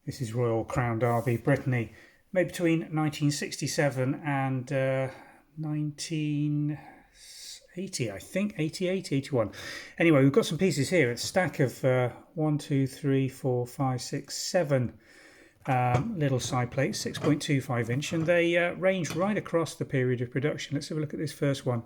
This is Royal Crown Derby Brittany, made between 1967 and 1980, I think, 88, 81. Anyway, we've got some pieces here. It's a stack of 1, 2, 3, 4, 5, 6, 7 little side plates, 6.25-inch, and they range right across the period of production. Let's have a look at this first one.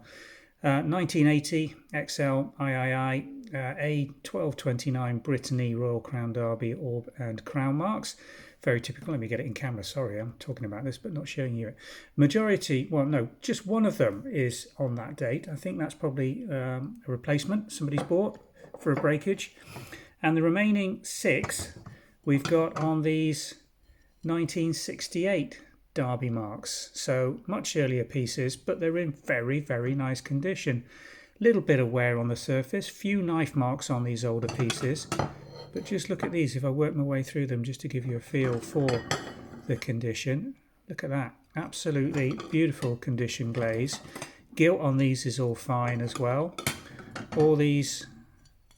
1980 XLIII A1229 Brittany Royal Crown Derby Orb and Crown marks. Very typical. Let me get it in camera. Sorry, I'm talking about this but not showing you it. Majority, well, no, just one of them is on that date. I think that's probably a replacement somebody's bought for a breakage. And the remaining 6 we've got on these 1968 Derby marks, so much earlier pieces, but they're in very, very nice condition. Little bit of wear on the surface, few knife marks on these older pieces, but just look at these if I work my way through them just to give you a feel for the condition. Look at that, absolutely beautiful condition glaze. Gilt on these is all fine as well. All these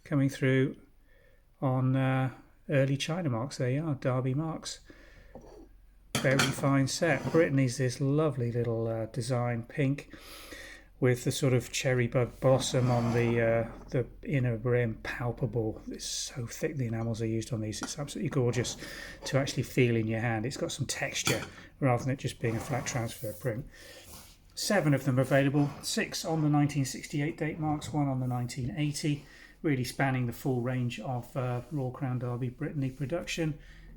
coming through on early China marks. There you are, Derby marks. Very fine set. Brittany's this lovely little design, pink with the sort of cherry bud blossom on the inner rim, palpable. It's so thick, the enamels are used on these. It's absolutely gorgeous to actually feel in your hand. It's got some texture rather than it just being a flat transfer print. 7 of them available, 6 on the 1968 date marks, 1 on the 1980, really spanning the full range of Royal Crown Derby Brittany production.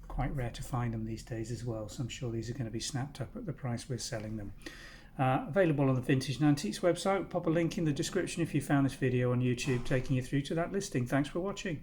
Quite rare to find them these days as well, so I'm sure these are going to be snapped up at the price we're selling them. Available on the Vintage and Antiques website. Pop a link in the description if you found this video on YouTube taking you through to that listing. Thanks for watching.